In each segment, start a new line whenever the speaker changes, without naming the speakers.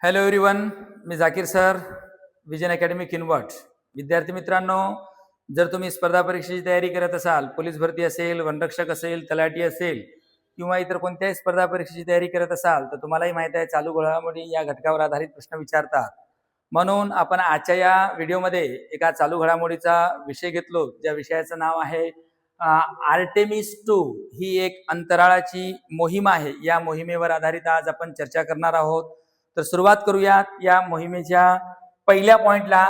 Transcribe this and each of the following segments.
Hello everyone, मी Zakir sir, vision academy Kinwat. विद्यार्थी मित्रांनो, जर तुम्ही स्पर्धा परीक्षेची तयारी करत असाल, पोलीस भरती असेल, वनरक्षक असेल, तलाठी असेल किंवा इतर कोणत्याही स्पर्धा परीक्षेची तयारी करत असाल, तर तुम्हालाही माहिती आहे चालू घडामोडी या घटकावर आधारित प्रश्न विचारतात. म्हणून आपण आजच्या या व्हिडिओमध्ये एका चालू घडामोडीचा विषय घेतलो, ज्या विषयाचं नाव आहे आर्टेमिस 2. ही एक अंतराळाची मोहीम आहे. या मोहिमेवर आधारित आज आपण चर्चा करणार आहोत. तर सुरुवात करूयात या मोहिमेच्या पहिल्या पॉइंटला.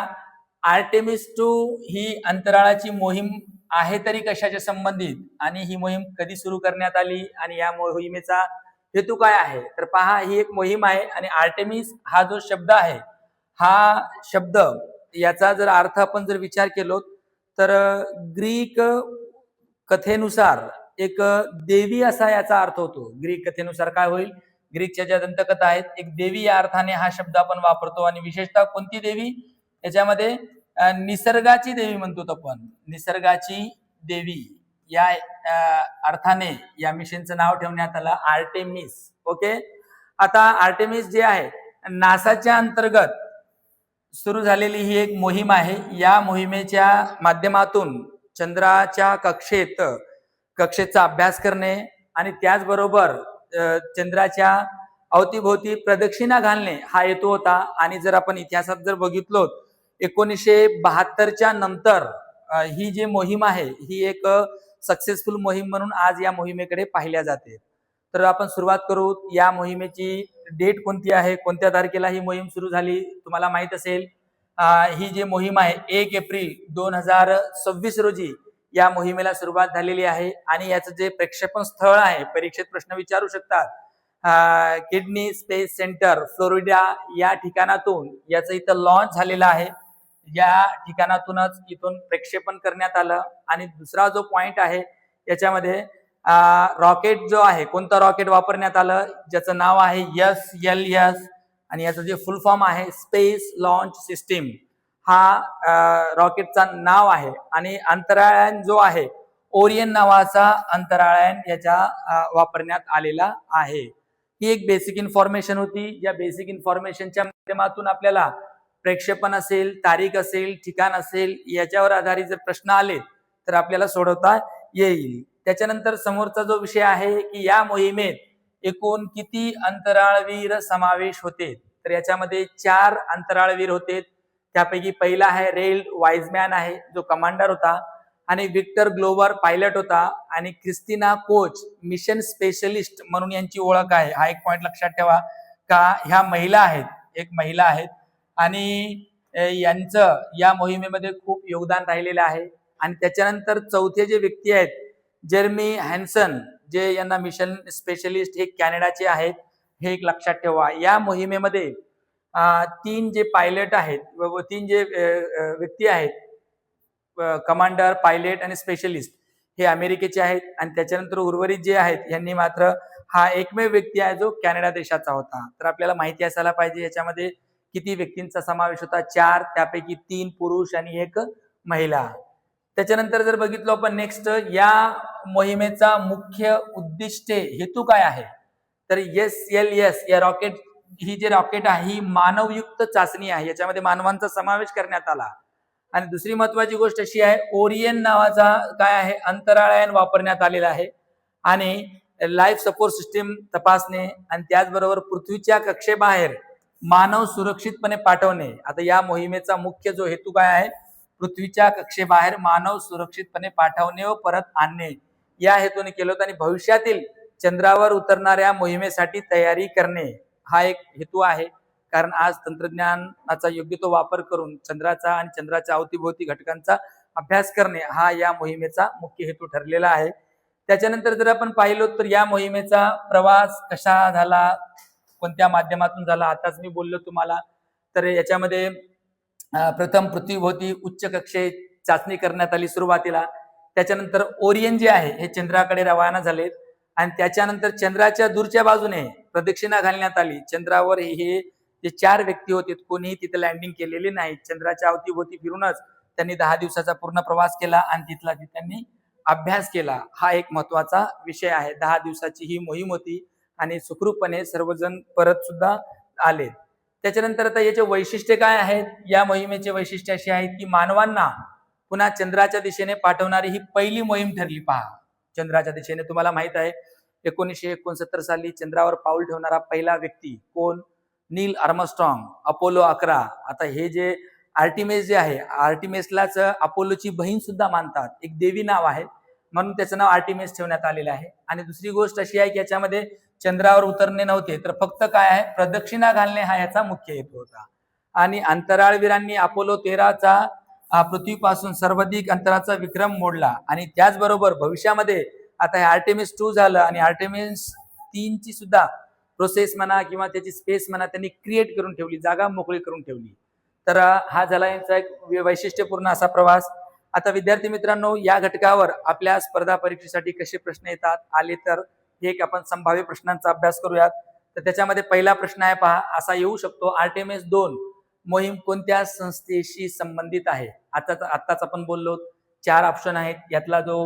आर्टेमिस 2 ही अंतराळाची मोहीम आहे तरी कशाच्या संबंधित आणि ही मोहीम कधी सुरू करण्यात आली आणि या मोहिमेचा हेतू काय आहे. तर पहा, ही एक मोहीम आहे आणि आर्टेमिस हा जो शब्द आहे, हा शब्द याचा जर अर्थ आपण जर विचार केलो तर ग्रीक कथेनुसार एक देवी असा याचा अर्थ होतो. ग्रीक कथेनुसार काय होईल, ग्रीकच्या ज्या दंतकथा आहेत, एक देवी या अर्थाने हा शब्द आपण वापरतो. आणि विशेषतः कोणती देवी, याच्यामध्ये निसर्गाची देवी म्हणतो आपण. निसर्गाची देवी या अर्थाने या मिशनचं नाव ठेवण्यात आलं आर्टेमिस. ओके. आता आर्टेमिस जे आहे, नासाच्या अंतर्गत सुरू झालेली ही एक मोहीम आहे. या मोहिमेच्या माध्यमातून चंद्राच्या कक्षेचा अभ्यास करणे आणि त्याचबरोबर चंद्राच्या अवतीभोवती प्रदक्षिणा घालणे हा हेतू होता. आणि जर आपण इतिहासात जर बघितलो, 1972च्या नंतर ही जी मोहीम आहे, ही एक सक्सेसफुल मोहीम म्हणून आज या मोहिमेकडे पाहिल्या जाते. तर आपण सुरुवात करू. या मोहिमेची डेट कोणती आहे, कोणत्या तारखेला ही मोहीम सुरू झाली, तुम्हाला माहित असेल. ही जी मोहीम आहे 1 एप्रिल 2026 रोजी या मोहिमेला सुरुवात झालेली आहे. आणि याचं जे प्रक्षेपण स्थळ आहे, परीक्षेत प्रश्न विचारू शकतात, किडनी स्पेस सेंटर फ्लोरिडा या ठिकाणातून याचं इथं लॉन्च झालेलं आहे. या ठिकाणातूनच इथून प्रक्षेपण करण्यात आलं. आणि दुसरा जो पॉइंट आहे याच्यामध्ये रॉकेट जो आहे, कोणतं रॉकेट वापरण्यात आलं, ज्याचं नाव आहे SLS आणि याचं जे फुल फॉर्म आहे स्पेस लॉन्च सिस्टीम, हा रॉकेटचा नाव आहे. आणि अंतराळयान जो आहे, ओरियन नावाचा अंतराळयान याच्या वापरण्यात आलेला आहे. ही एक बेसिक इन्फॉर्मेशन होती. या बेसिक इन्फॉर्मेशनच्या माध्यमातून आपल्याला प्रक्षेपण असेल, तारीख असेल, ठिकाण असेल, याच्यावर आधारित जर प्रश्न आले तर आपल्याला सोडवता येईल. त्याच्यानंतर समोरचा जो विषय आहे की या मोहिमेत एकूण किती अंतराळवीर समावेश होते, तर याच्यामध्ये 4 अंतराळवीर होते. त्यापैकी पहिला आहे रेल वाईजमॅन आहे, जो कमांडर होता, आणि विक्टर ग्लोवर पायलट होता, आणि क्रिस्टिना कोच मिशन स्पेशलिस्ट म्हणून यांची ओळख आहे. हा एक पॉइंट लक्षात ठेवा का ह्या महिला आहेत, एक महिला आहेत आणि यांचं या मोहिमेमध्ये खूप योगदान राहिलेलं आहे. आणि त्याच्यानंतर चौथे जे व्यक्ती आहेत, जेरमी हॅन्सन, जे यांना मिशन स्पेशलिस्ट, हे कॅनडाचे आहेत. हे एक लक्षात ठेवा. या मोहिमेमध्ये 3 जे पायलट आहेत व 3 जे व्यक्ती आहेत, कमांडर, पायलट आणि स्पेशलिस्ट, हे अमेरिकेचे आहेत. आणि त्याच्यानंतर उर्वरित जे आहेत यांनी मात्र हा एकमेव व्यक्ती आहे जो कॅनडा देशाचा होता. तर आपल्याला माहिती असायला पाहिजे याच्यामध्ये किती व्यक्तींचा समावेश होता. 4, त्यापैकी 3 पुरुष आणि 1 महिला. त्याच्यानंतर जर बघितलो आपण नेक्स्ट, या मोहिमेचा मुख्य उद्दिष्टे हेतू काय आहे, तर SLS या रॉकेट, ही जे रॉकेट आहे ही मानवयुक्त चाचणी आहे. याच्यामध्ये मानवांचा समावेश करण्यात आला. आणि दुसरी महत्वाची गोष्ट अशी आहे, ओरियन नावाचा काय आहे, अंतराळयान वापरण्यात आलेला आहे. आणि लाईफ सपोर्ट सिस्टीम तपासणे आणि त्याचबरोबर पृथ्वीच्या कक्षेबाहेर मानव सुरक्षितपणे पाठवणे. आता या मोहिमेचा मुख्य जो हेतू काय आहे, पृथ्वीच्या कक्षेबाहेर मानव सुरक्षितपणे पाठवणे व परत आणणे या हेतूने केलं होतं. आणि भविष्यातील चंद्रावर उतरणाऱ्या मोहिमेसाठी तयारी करणे हा एक हेतू आहे. कारण आज तंत्रज्ञानाचा योग्य तो वापर करून चंद्राचा आणि चंद्राच्या अवतीभोवती घटकांचा अभ्यास करणे हा या मोहिमेचा मुख्य हेतू ठरलेला आहे. त्याच्यानंतर जर आपण पाहिलो तर या मोहिमेचा प्रवास कसा झाला, कोणत्या माध्यमातून झाला, आताच मी बोललो तुम्हाला. तर याच्यामध्ये प्रथम पृथ्वीभोवती उच्च कक्षेत चाचणी करण्यात आली सुरुवातीला. त्याच्यानंतर ओरियन जे आहे हे चंद्राकडे रवाना झाले आणि त्याच्यानंतर चंद्राच्या दूरच्या बाजूने प्रदक्षिणा घालण्यात आली. चंद्रावर हे जे 4 व्यक्ती होते, कोणीही तिथे लँडिंग केलेली नाही. चंद्राच्या अवतीभोवती फिरूनच त्यांनी 10 दिवसाचा पूर्ण प्रवास केला आणि तिथला त्यांनी अभ्यास केला. हा एक महत्वाचा विषय आहे. 10 दिवसाची ही मोहीम होती आणि सुखरूपपणे सर्वजण परत सुद्धा आले. त्याच्यानंतर आता याचे वैशिष्ट्य काय आहेत? या मोहिमेचे वैशिष्ट्य असे आहेत की मानवांना पुन्हा चंद्राच्या दिशेने पाठवणारी ही पहिली मोहीम ठरली. पहा, चंद्राच्या दिशेने तुम्हाला माहित आहे 1969 साली चंद्रावर पाऊल ठेवणारा पहिला व्यक्ती कोण? नील आर्मस्ट्रॉंग, अपोलो 11. आता हे जे आर्टिमिस जे आहे, आर्टिमिसलाच अपोलोची बहीण सुद्धा मानतात, एक देवी नाव आहे म्हणून त्याचं नाव आर्टिमिस ठेवण्यात आलेलं आहे. आणि दुसरी गोष्ट अशी आहे की याच्यामध्ये चंद्रावर उतरणे नव्हते, तर फक्त काय आहे, प्रदक्षिणा घालणे हा याचा मुख्य हेतू होता. आणि अंतराळवीरांनी अपोलो 13चा पृथ्वीपासून सर्वाधिक अंतराचा विक्रम मोडला. आणि त्याचबरोबर भविष्यामध्ये आता हे आर्टेमिस 2 झालं आणि आर्टेमिस 3 ची सुद्धा प्रोसेस म्हणा किंवा त्याची स्पेस म्हणा त्यांनी क्रिएट करून ठेवली, जागा मोकळी करून ठेवली. तर हा झाला यांचा एक वैशिष्ट्यपूर्ण असा प्रवास. आता विद्यार्थी मित्रांनो, या घटकावर आपल्या स्पर्धा परीक्षेसाठी कसे प्रश्न येतात आले तर हे एक आपण संभाव्य प्रश्नांचा अभ्यास करूयात. तर त्याच्यामध्ये पहिला प्रश्न आहे, पहा, असा येऊ शकतो, आर्टेमिस 2 मोहीम कोणत्या संस्थेशी संबंधित आहे? आताच आपण बोललो 4 ऑप्शन आहेत, यातला जो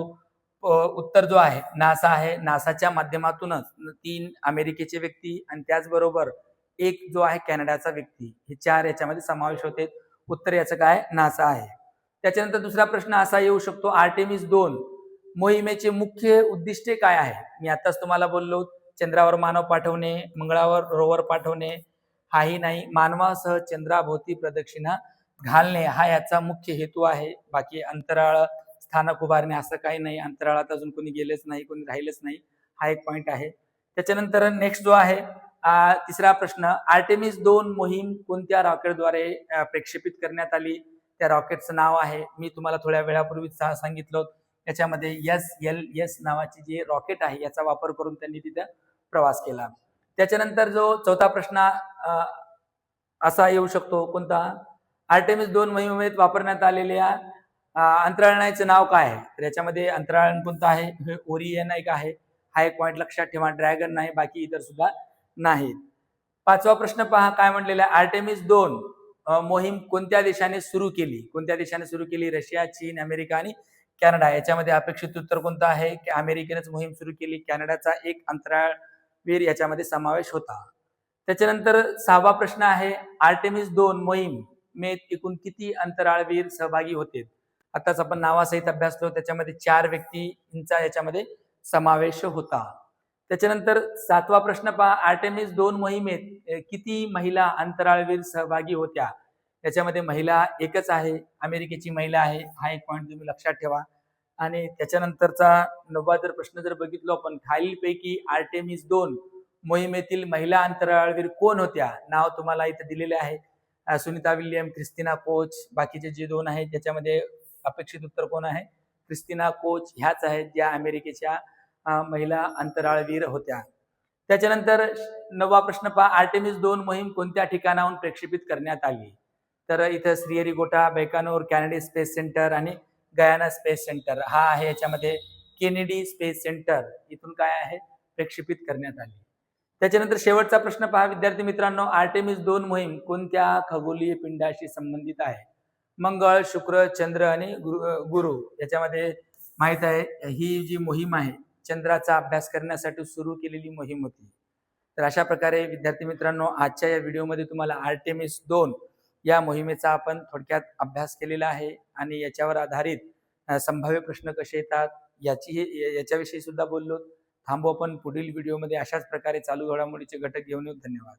उत्तर जो आहे नासा आहे. नासाच्या माध्यमातूनच 3 अमेरिकेचे व्यक्ती आणि त्याचबरोबर एक जो आहे कॅनडाचा व्यक्ती, हे 4 याच्यामध्ये समावेश होते. उत्तर याचं काय? नासा आहे. त्याच्यानंतर दुसरा प्रश्न असा येऊ शकतो, आर्टेमिस 2 मोहिमेचे मुख्य उद्दिष्टे काय आहे? मी आताच तुम्हाला बोललो, चंद्रावर मानव पाठवणे, मंगळावर रोवर पाठवणे हाही नाही, मानवासह चंद्राभोवती प्रदक्षिणा घालणे हा याचा मुख्य हेतू आहे. बाकी अंतराळ स्थानक उभारणे असं काही नाही, अंतराळात अजून कोणी गेलेच नाही, कोणी राहिलेच नाही, हा एक पॉइंट आहे. त्याच्यानंतर नेक्स्ट जो आहे तिसरा प्रश्न, आर्टेमिस 2 मोहीम कोणत्या रॉकेटद्वारे प्रक्षेपित करण्यात आली? त्या रॉकेटचं नाव आहे, मी तुम्हाला थोड्या वेळापूर्वीच सांगितलं, याच्यामध्ये SLS नावाची जी रॉकेट आहे याचा वापर करून त्यांनी तिथे प्रवास केला. त्याच्यानंतर जो चौथा प्रश्न असा येऊ शकतो, कोणता? आर्टेमिस 2 मोहिमेत वापरण्यात आलेल्या अंतराळयानाचं नाव काय आहे? तर याच्यामध्ये अंतराळयान कोणतं आहे? हे ओरियन एक आहे, हा एक पॉइंट लक्षात ठेवा. ड्रॅगन नाही, बाकी इतर सुद्धा नाहीत. पाचवा प्रश्न पहा, काय म्हणलेला आहे? आर्टेमिस 2 मोहीम कोणत्या देशाने सुरू केली? कोणत्या देशाने सुरू केली? रशिया, चीन, अमेरिका आणि कॅनडा. याच्यामध्ये अपेक्षित उत्तर कोणतं आहे? की अमेरिकेनेच मोहीम सुरू केली. कॅनडाचा एक अंतराळवीर याच्यामध्ये समावेश होता. त्याच्यानंतर 6वा प्रश्न आहे, आर्टेमिस 2 मोहिमेत एकूण किती अंतराळवीर सहभागी होते? आताच आपण नावासहित अभ्यासलो, त्याच्यामध्ये 4 व्यक्तींचा याच्यामध्ये समावेश होता. त्याच्यानंतर 7वा प्रश्न पहा, आर्टेमिस 2 मोहिमेत किती महिला अंतराळवीर सहभागी होत्या? याच्यामध्ये महिला एकच आहे, अमेरिकेची महिला आहे, हा एक पॉइंट तुम्ही लक्षात ठेवा. आणि त्याच्यानंतरचा 9वा जर प्रश्न जर बघितलो आपण, खालीलपैकी आर्टेमिस 2 मोहिमेतील महिला अंतराळवीर कोण होत्या? नाव तुम्हाला इथे दिलेले आहे, सुनीता विल्यम, क्रिस्टिना कोच. बाकीचे जे 2 आहेत त्याच्यामध्ये अपेक्षित उत्तर कोण आहे? क्रिस्टिना कोच ह्याच आहेत, ज्या अमेरिकेच्या महिला अंतराळवीर होत्या. त्याच्यानंतर 9वा प्रश्न पहा, आर्टेमिस 2 मोहीम कोणत्या ठिकाणाहून प्रक्षेपित करण्यात आली? तर इथं Sriharikota, Baikonur, Kennedy space centre आणि गयाना स्पेस सेंटर हा आहे. याच्यामध्ये केनेडी स्पेस सेंटर इथून काय आहे? प्रक्षेपित करण्यात आली. त्याच्यानंतर शेवटचा प्रश्न पहा विद्यार्थी मित्रांनो, आर्टेमिस 2 मोहीम कोणत्या खगोलीय पिंडाशी संबंधित आहे? मंगळ, शुक्र, चंद्र आणि गुरु. याच्यामध्ये माहित आहे, ही जी मोहीम आहे चंद्राचा अभ्यास करण्यासाठी सुरू केलेली मोहीम होती. तर अशा प्रकारे विद्यार्थी मित्रांनो, आजच्या या व्हिडिओमध्ये तुम्हाला आर्टेमिस 2 या मोहिमेचा आपण थोडक्यात अभ्यास केलेला आहे आणि याच्यावर आधारित संभाव्य प्रश्न कसे येतात याच्याविषयी सुद्धा बोललो. थांबू आपण पुढील व्हिडिओमध्ये अशाच प्रकारे चालू घडामोडीचे घटक घेऊन येऊ. धन्यवाद.